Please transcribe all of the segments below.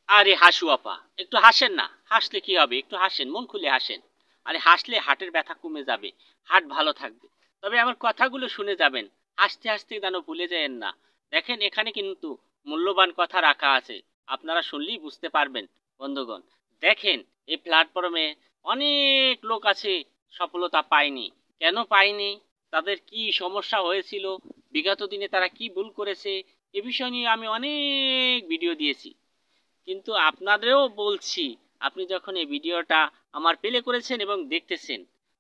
আরে হাসু আপা, একটু হাসেন না। হাসলে কি হবে? একটু হাসেন, মন খুলে হাসেন। আরে হাসলে হার্টের ব্যথা কমে যাবে, হার্ট ভালো থাকবে। তবে আমার কথাগুলো শুনে যাবেন, হাসতে হাসতে যেন ভুলে যায়েন না। দেখেন এখানে কিন্তু মূল্যবান কথা রাখা আছে, আপনারা শুনলেই বুঝতে পারবেন বন্ধুগণ। দেখেন, এই প্ল্যাটফর্মে অনেক লোক আছে সফলতা পায়নি। কেন পায়নি? তাদের কি সমস্যা হয়েছিল, বিগত দিনে তারা কি ভুল করেছে, এ বিষয় নিয়ে আমি অনেক ভিডিও দিয়েছি। কিন্তু আপনাদেরও বলছি, আপনি যখন এই ভিডিওটা আমার প্লে করেছেন এবং দেখতেছেন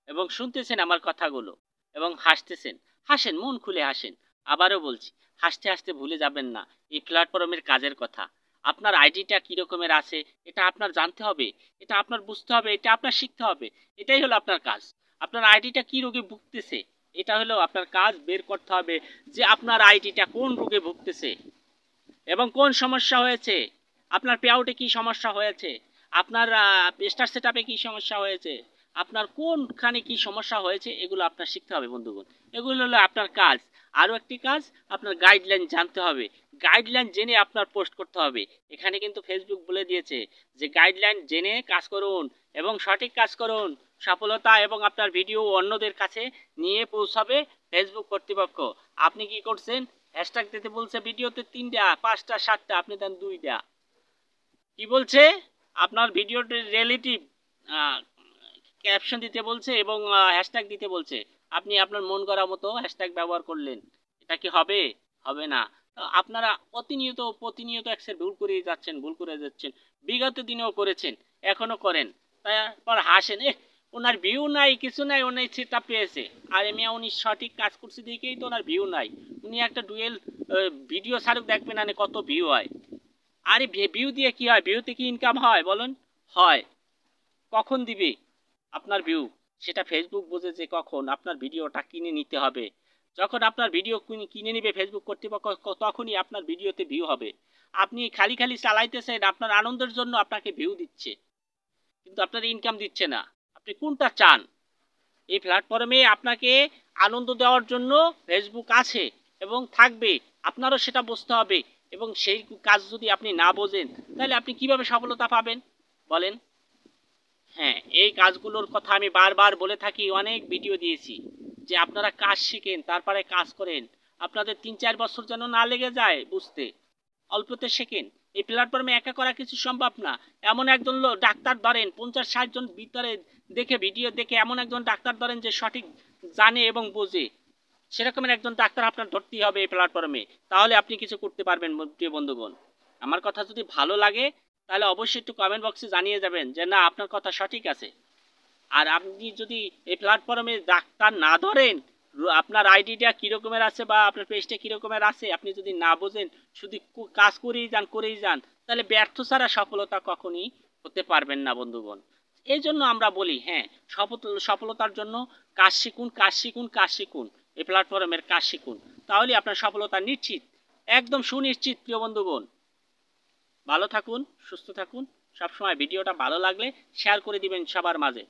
এবং শুনতেছেন আমার কথাগুলো এবং হাসতেছেন, হাসেন, মন খুলে হাসেন। আবারও বলছি, হাসতে হাসতে ভুলে যাবেন না এই প্ল্যাটফর্মের কাজের কথা। আপনার আইডিটা কি রকমের আছে এটা আপনার জানতে হবে, এটা আপনার বুঝতে হবে, এটা আপনার শিখতে হবে। এটাই হলো আপনার কাজ। আপনার আইডিটা কি রোগে ভুগতেছে, এটা হলো আপনার কাজ, বের করতে হবে যে আপনার আইডিটা কোন রোগে ভুগতেছে এবং কোন সমস্যা হয়েছে। আপনার পেআউটে কি সমস্যা হয়েছে, আপনার স্টার সেটআপে কি সমস্যা হয়েছে, আপনার কোনখানে কি সমস্যা হয়েছে, এগুলো আপনার শিখতে হবে বন্ধুগণ। এগুলো হলো আপনার কাজ। আরও একটি কাজ, আপনার গাইডলাইন জানতে হবে। গাইডলাইন জেনে আপনার পোস্ট করতে হবে। এখানে কিন্তু ফেসবুক বলে দিয়েছে যে গাইডলাইন জেনে কাজ করুন এবং সঠিক কাজ করুন। সফলতা এবং আপনার ভিডিও অন্যদের কাছে নিয়ে পৌঁছাবে ফেসবুক কর্তৃপক্ষ। আপনি কি করছেন? হ্যাশট্যাগ দিতে বলছে ভিডিওতে 3টা 5টা 7টা, আপনি দেন 2টা। কি বলছে? আপনার ভিডিওতে রিলেটিভ ক্যাপশন দিতে বলছে এবং হ্যাশট্যাগ দিতে বলছে। আপনি আপনার মন করা মতো হ্যাশট্যাগ ব্যবহার করলেন। এটা কি হবে? হবে না। আপনারা প্রতিনিয়ত প্রতিনিয়ত একসের ভুল করেই যাচ্ছেন, ভুল করে যাচ্ছেন। বিগত দিনেও করেছেন, এখনো করেন। তারপর হাসেন, ওনার ভিউ নাই, কিছু নাই, উনি সেটা পেয়েছে। আর মিয়া উনি সঠিক কাজ করছে দেখেই তো ওনার ভিউ নাই। উনি একটা ডুয়েল ভিডিও ছাড়ুক, দেখবেন না কত ভিউ হয়। আরে ভিউ দিয়ে কি হয়? ভিউতে কি ইনকাম হয় বলুন? হয়। কখন দিবে আপনার ভিউ? সেটা ফেসবুক বোঝে যে কখন আপনার ভিডিওটা কিনে নিতে হবে। যখন আপনার ভিডিও কিনে নিবে ফেসবুক কর্তৃপক্ষ, তখনই আপনার ভিডিওতে ভিউ হবে। আপনি খালি খালি চালাইতেছেন, আপনার আনন্দের জন্য আপনাকে ভিউ দিচ্ছে, কিন্তু আপনার ইনকাম দিচ্ছে না। আপনি কোনটা চান? এই প্ল্যাটফর্মে আপনাকে আনন্দ দেওয়ার জন্য ফেসবুক আছে এবং থাকবে। আপনারও সেটা বুঝতে হবে এবং সেই কাজ যদি আপনি না বোঝেন, তাহলে আপনি কিভাবে সফলতা পাবেন বলেন? হ্যাঁ, এই কাজগুলোর কথা আমি বারবার বলে থাকি, অনেক ভিডিও দিয়েছি যে আপনারা কাজ শিখেন, তারপরে কাজ করেন। আপনাদের 3-4 বছর যেন না লেগে যায় বুঝতে। অল্পতে শেখেন। এই প্ল্যাটফর্মে একা করা কিছু সম্ভব না। এমন একজন ডাক্তার ধরেন, 50-60 জন ভিতরে দেখে ভিডিও দেখে এমন একজন ডাক্তার ধরেন যে সঠিক জানে এবং বোঝে। সেরকমের একজন ডাক্তার আপনার ধরতেই হবে এই প্ল্যাটফর্মে। তাহলে আপনি কিছু করতে পারবেন প্রিয় বন্ধুগণ। আমার কথা যদি ভালো লাগে, তাহলে অবশ্যই একটু কমেন্ট বক্সে জানিয়ে যাবেন যে না, আপনার কথা সঠিক আছে। আর আপনি যদি এই প্ল্যাটফর্মে ডাক্তার না ধরেন, আপনার আইডিটা কীরকমের আছে বা আপনার পেজটা কীরকমের আছে আপনি যদি না বোঝেন, শুধু কাজ করেই যান, তাহলে ব্যর্থ ছাড়া সফলতা কখনই হতে পারবেন না বন্ধুগণ। এই জন্য আমরা বলি, হ্যাঁ, সফলতার জন্য কাজ শিখুন, কাজ শিখুন, কাজ শিখুন। এই প্ল্যাটফর্মের কাজ শিখুন, তাহলে আপনার সফলতা নিশ্চিত, একদম সুনিশ্চিত প্রিয় বন্ধুগণ। ভালো থাকুন, সুস্থ থাকুন। সবসময় ভিডিওটা ভালো লাগলে শেয়ার করে দিবেন সবার মাঝে।